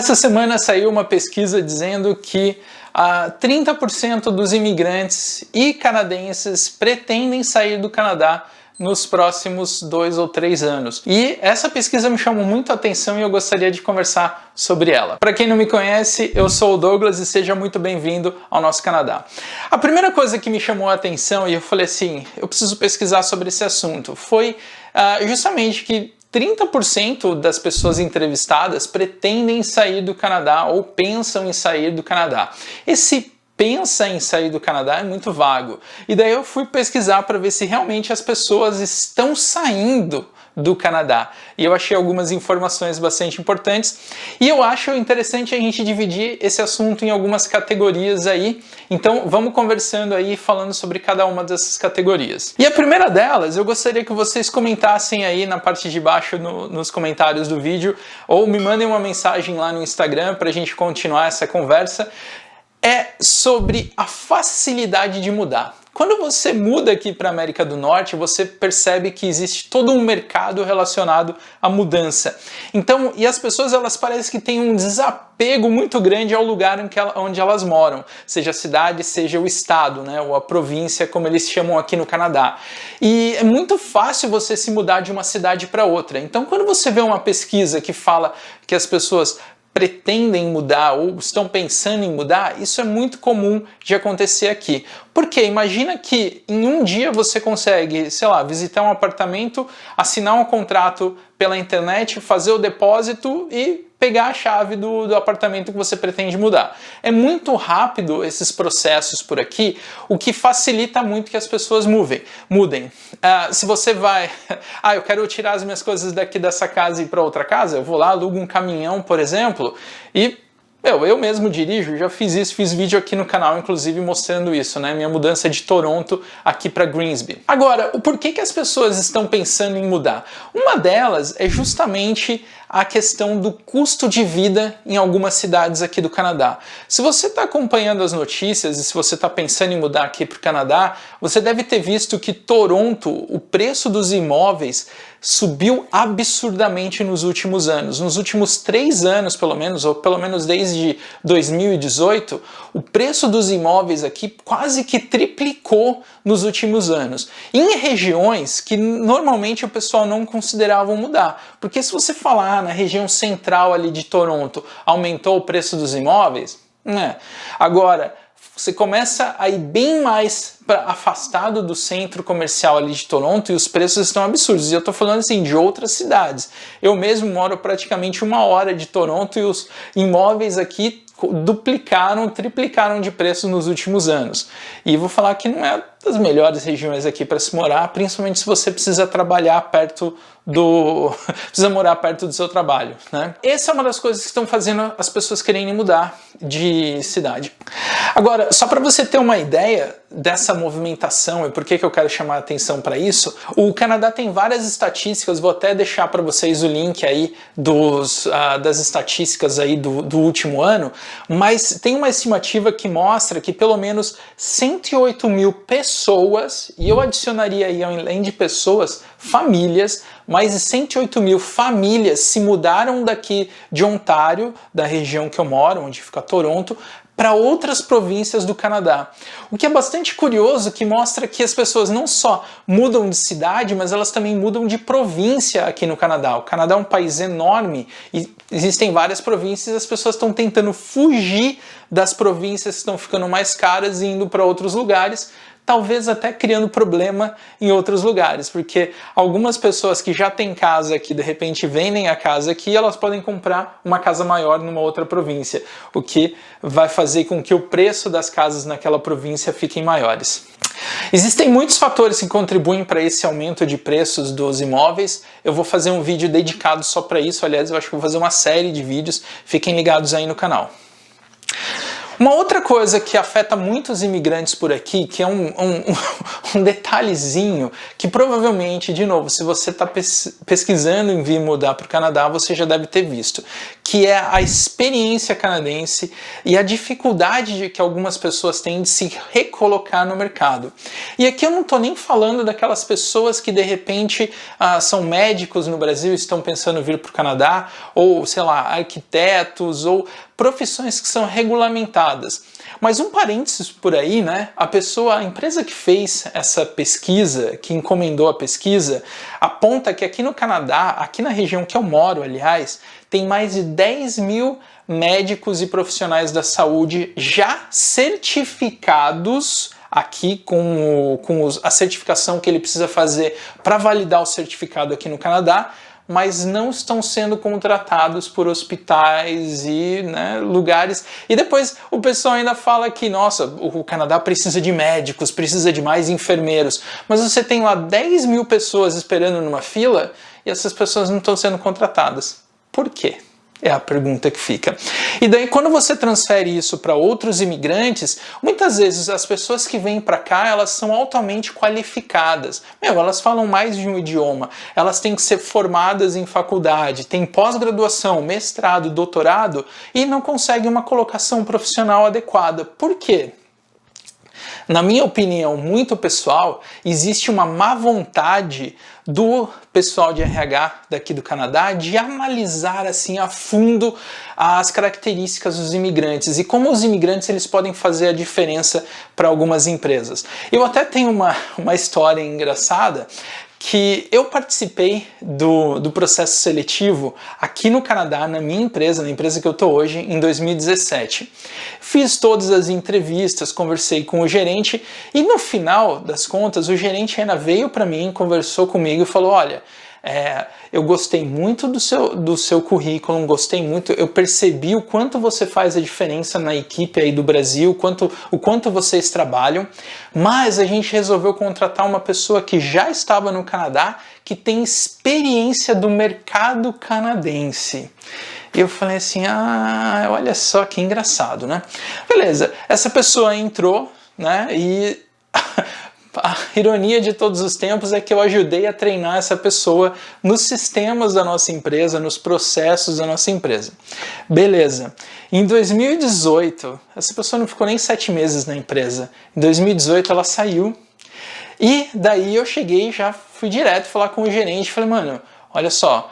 Essa semana saiu uma pesquisa dizendo que 30% dos imigrantes e canadenses pretendem sair do Canadá nos próximos 2 ou 3 anos. E essa pesquisa me chamou muito a atenção e eu gostaria de conversar sobre ela. Para quem não me conhece, eu sou o Douglas e seja muito bem-vindo ao nosso Canadá. A primeira coisa que me chamou a atenção, e eu falei assim, eu preciso pesquisar sobre esse assunto, foi justamente que 30% das pessoas entrevistadas pretendem sair do Canadá ou pensam em sair do Canadá. Esse pensa em sair do Canadá é muito vago. E daí eu fui pesquisar para ver se realmente as pessoas estão saindo do Canadá. E eu achei algumas informações bastante importantes. E eu acho interessante a gente dividir esse assunto em algumas categorias aí. Então vamos conversando aí, falando sobre cada uma dessas categorias. E a primeira delas, eu gostaria que vocês comentassem aí na parte de baixo nos comentários do vídeo, ou me mandem uma mensagem lá no Instagram para a gente continuar essa conversa. É sobre a facilidade de mudar. Quando você muda aqui para a América do Norte, você percebe que existe todo um mercado relacionado à mudança. Então, e as pessoas, elas parecem que têm um desapego muito grande ao lugar onde elas moram, seja a cidade, seja o estado, né, ou a província, como eles chamam aqui no Canadá. E é muito fácil você se mudar de uma cidade para outra. Então, quando você vê uma pesquisa que fala que as pessoas pretendem mudar ou estão pensando em mudar, isso é muito comum de acontecer aqui. Porque imagina que em um dia você consegue, sei lá, visitar um apartamento, assinar um contrato pela internet, fazer o depósito e pegar a chave do apartamento que você pretende mudar. É muito rápido esses processos por aqui, o que facilita muito que as pessoas mudem. Se você vai... eu quero tirar as minhas coisas daqui dessa casa e ir para outra casa, eu vou lá, alugo um caminhão, por exemplo, e... Eu mesmo dirijo, já fiz isso, fiz vídeo aqui no canal, inclusive, mostrando isso, né? Minha mudança de Toronto aqui para Grimsby. Agora, o porquê que as pessoas estão pensando em mudar? Uma delas é justamente a questão do custo de vida em algumas cidades aqui do Canadá. Se você está acompanhando as notícias e se você está pensando em mudar aqui para o Canadá, você deve ter visto que Toronto, o preço dos imóveis subiu absurdamente nos últimos anos. Nos últimos 3 anos, pelo menos, ou pelo menos desde 2018, o preço dos imóveis aqui quase que triplicou nos últimos anos. Em regiões que normalmente o pessoal não considerava mudar. Porque se você falar na região central ali de Toronto, aumentou o preço dos imóveis? Agora, você começa a ir bem mais afastado do centro comercial ali de Toronto e os preços estão absurdos. E eu tô falando assim de outras cidades. Eu mesmo moro praticamente 1 hora de Toronto e os imóveis aqui duplicaram, triplicaram de preço nos últimos anos. E vou falar que não é das melhores regiões aqui para se morar, principalmente se você precisa trabalhar perto precisa morar perto do seu trabalho, né? Essa é uma das coisas que estão fazendo as pessoas quererem mudar de cidade. Agora, só para você ter uma ideia dessa movimentação e por que eu quero chamar a atenção para isso, o Canadá tem várias estatísticas, vou até deixar para vocês o link aí das estatísticas aí do último ano, mas tem uma estimativa que mostra que pelo menos 108 mil pessoas, e eu adicionaria aí além de pessoas, famílias, mais de 108 mil famílias se mudaram daqui de Ontário, da região que eu moro, onde fica Toronto, para outras províncias do Canadá. O que é bastante curioso, que mostra que as pessoas não só mudam de cidade, mas elas também mudam de província aqui no Canadá. O Canadá é um país enorme e existem várias províncias e as pessoas estão tentando fugir das províncias que estão ficando mais caras e indo para outros lugares, talvez até criando problema em outros lugares, porque algumas pessoas que já têm casa aqui, de repente vendem a casa aqui, elas podem comprar uma casa maior numa outra província, o que vai fazer com que o preço das casas naquela província fiquem maiores. Existem muitos fatores que contribuem para esse aumento de preços dos imóveis. Eu vou fazer um vídeo dedicado só para isso, aliás, eu acho que vou fazer uma série de vídeos, fiquem ligados aí no canal. Uma outra coisa que afeta muitos imigrantes por aqui, que é um detalhezinho, que provavelmente, de novo, se você está pesquisando em vir mudar para o Canadá, você já deve ter visto, que é a experiência canadense e a dificuldade que algumas pessoas têm de se recolocar no mercado. E aqui eu não estou nem falando daquelas pessoas que de repente são médicos no Brasil e estão pensando em vir para o Canadá, ou sei lá, arquitetos, ou profissões que são regulamentadas. Mas um parênteses por aí, né? A empresa que fez essa pesquisa, que encomendou a pesquisa, aponta que aqui no Canadá, aqui na região que eu moro, aliás, tem mais de 10 mil médicos e profissionais da saúde já certificados aqui com a certificação que ele precisa fazer para validar o certificado aqui no Canadá, mas não estão sendo contratados por hospitais e lugares. E depois o pessoal ainda fala que, nossa, o Canadá precisa de médicos, precisa de mais enfermeiros. Mas você tem lá 10 mil pessoas esperando numa fila e essas pessoas não estão sendo contratadas. Por quê? É a pergunta que fica. E daí, quando você transfere isso para outros imigrantes, muitas vezes as pessoas que vêm para cá, elas são altamente qualificadas. Elas falam mais de um idioma, elas têm que ser formadas em faculdade, têm pós-graduação, mestrado, doutorado e não conseguem uma colocação profissional adequada. Por quê? Na minha opinião muito pessoal, existe uma má vontade do pessoal de RH daqui do Canadá de analisar assim a fundo as características dos imigrantes e como os imigrantes eles podem fazer a diferença para algumas empresas. Eu até tenho uma história engraçada que eu participei do processo seletivo aqui no Canadá, na minha empresa, na empresa que eu estou hoje, em 2017. Fiz todas as entrevistas, conversei com o gerente e no final das contas o gerente ainda veio para mim, conversou comigo e falou, olha, eu gostei muito do seu currículo, gostei muito, eu percebi o quanto você faz a diferença na equipe aí do Brasil, o quanto vocês trabalham, mas a gente resolveu contratar uma pessoa que já estava no Canadá, que tem experiência do mercado canadense. E eu falei assim, olha só que engraçado, né? Beleza, essa pessoa entrou, né, e a ironia de todos os tempos é que eu ajudei a treinar essa pessoa nos sistemas da nossa empresa, nos processos da nossa empresa. Beleza. Em 2018, essa pessoa não ficou nem 7 meses na empresa. Em 2018 ela saiu e daí eu cheguei e já fui direto falar com o gerente. Falei, mano, olha só,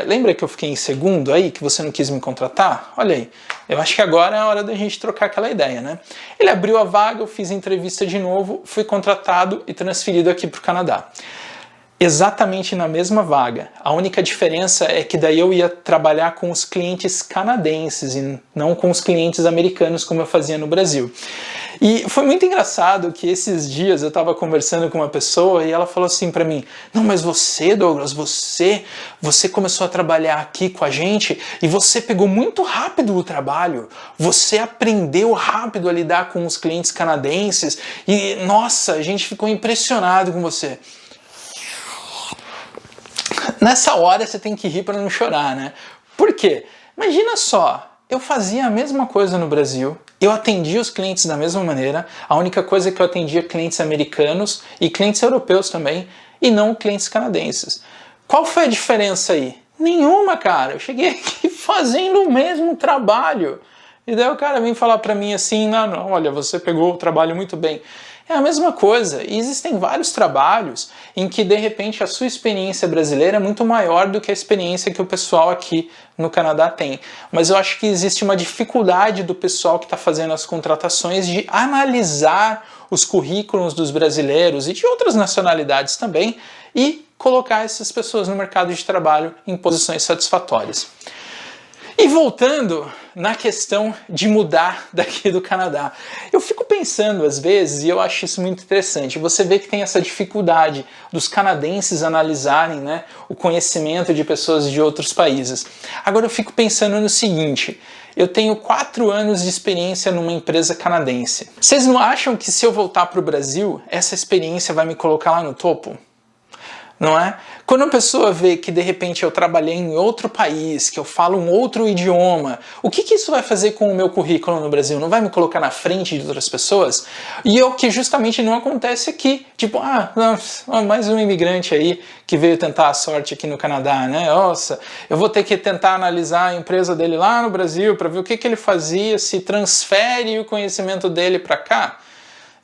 lembra que eu fiquei em segundo aí, que você não quis me contratar? Olha aí, eu acho que agora é a hora da gente trocar aquela ideia, né? Ele abriu a vaga, eu fiz a entrevista de novo, fui contratado e transferido aqui para o Canadá. Exatamente na mesma vaga. A única diferença é que daí eu ia trabalhar com os clientes canadenses e não com os clientes americanos como eu fazia no Brasil. E foi muito engraçado que esses dias eu estava conversando com uma pessoa e ela falou assim para mim, não, mas você, Douglas, você começou a trabalhar aqui com a gente e você pegou muito rápido o trabalho, você aprendeu rápido a lidar com os clientes canadenses e, nossa, a gente ficou impressionado com você. Nessa hora você tem que rir para não chorar, né? Por quê? Imagina só, eu fazia a mesma coisa no Brasil, eu atendia os clientes da mesma maneira, a única coisa é que eu atendia clientes americanos e clientes europeus também, e não clientes canadenses. Qual foi a diferença aí? Nenhuma, cara. Eu cheguei aqui fazendo o mesmo trabalho. E daí o cara vem falar para mim assim, não, olha, você pegou o trabalho muito bem. É a mesma coisa, e existem vários trabalhos em que de repente a sua experiência brasileira é muito maior do que a experiência que o pessoal aqui no Canadá tem. Mas eu acho que existe uma dificuldade do pessoal que está fazendo as contratações de analisar os currículos dos brasileiros e de outras nacionalidades também e colocar essas pessoas no mercado de trabalho em posições satisfatórias. E voltando na questão de mudar daqui do Canadá, eu fico pensando às vezes, e eu acho isso muito interessante, você vê que tem essa dificuldade dos canadenses analisarem, né, o conhecimento de pessoas de outros países. Agora eu fico pensando no seguinte, eu tenho 4 anos de experiência numa empresa canadense. Vocês não acham que se eu voltar para o Brasil, essa experiência vai me colocar lá no topo? Não é? Quando a pessoa vê que de repente eu trabalhei em outro país, que eu falo um outro idioma, o que isso vai fazer com o meu currículo no Brasil? Não vai me colocar na frente de outras pessoas? E é o que justamente não acontece aqui. Tipo, mais um imigrante aí que veio tentar a sorte aqui no Canadá, né? Nossa, eu vou ter que tentar analisar a empresa dele lá no Brasil para ver o que ele fazia, se transfere o conhecimento dele para cá.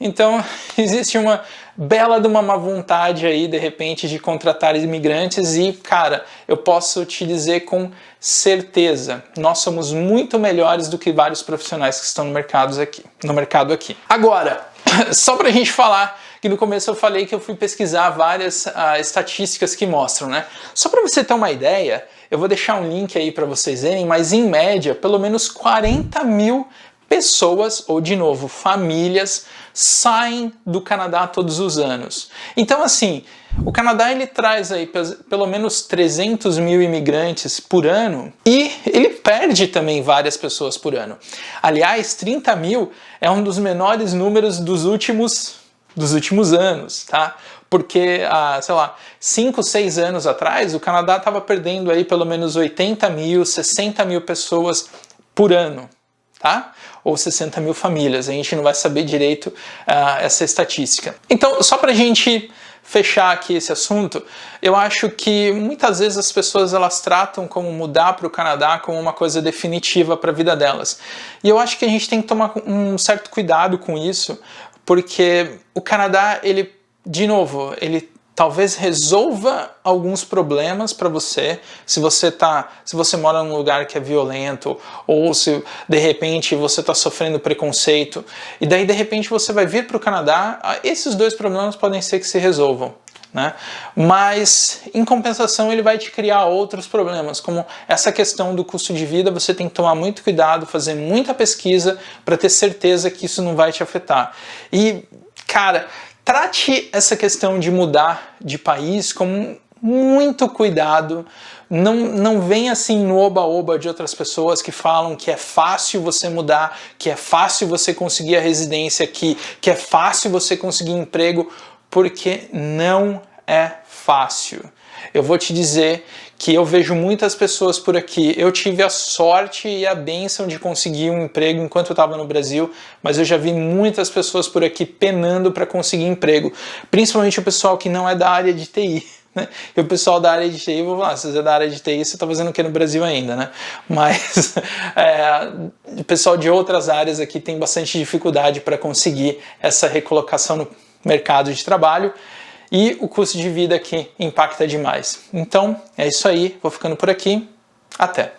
Então, existe uma bela de uma má vontade aí, de repente, de contratar imigrantes e, cara, eu posso te dizer com certeza, nós somos muito melhores do que vários profissionais que estão no mercado aqui. Agora, só pra gente falar que no começo eu falei que eu fui pesquisar várias estatísticas que mostram, né? Só para você ter uma ideia, eu vou deixar um link aí para vocês verem, mas em média, pelo menos 40 mil pessoas, ou de novo, famílias, saem do Canadá todos os anos. Então, assim, o Canadá ele traz aí pelo menos 300 mil imigrantes por ano e ele perde também várias pessoas por ano. Aliás, 30 mil é um dos menores números dos últimos anos, tá? Porque, sei lá, 5, 6 anos atrás, o Canadá estava perdendo aí pelo menos 80 mil, 60 mil pessoas por ano. Tá? Ou 60 mil famílias, a gente não vai saber direito essa estatística. Então, só para a gente fechar aqui esse assunto, eu acho que muitas vezes as pessoas elas tratam como mudar para o Canadá como uma coisa definitiva para a vida delas. E eu acho que a gente tem que tomar um certo cuidado com isso, porque o Canadá, ele, de novo, ele talvez resolva alguns problemas para você, se você mora num lugar que é violento, ou se de repente você está sofrendo preconceito, e daí de repente você vai vir para o Canadá, esses dois problemas podem ser que se resolvam, né? Mas em compensação ele vai te criar outros problemas, como essa questão do custo de vida. Você tem que tomar muito cuidado, fazer muita pesquisa para ter certeza que isso não vai te afetar. E, cara, trate essa questão de mudar de país com muito cuidado. Não venha assim no oba-oba de outras pessoas que falam que é fácil você mudar, que é fácil você conseguir a residência aqui, que é fácil você conseguir emprego, porque não é fácil. Eu vou te dizer que eu vejo muitas pessoas por aqui. Eu tive a sorte e a bênção de conseguir um emprego enquanto eu estava no Brasil, mas eu já vi muitas pessoas por aqui penando para conseguir emprego, principalmente o pessoal que não é da área de TI. Né? E o pessoal da área de TI, vou falar, se você é da área de TI, você está fazendo o que no Brasil ainda, né? Mas o pessoal de outras áreas aqui tem bastante dificuldade para conseguir essa recolocação no mercado de trabalho. E o custo de vida aqui impacta demais. Então, é isso aí. Vou ficando por aqui. Até!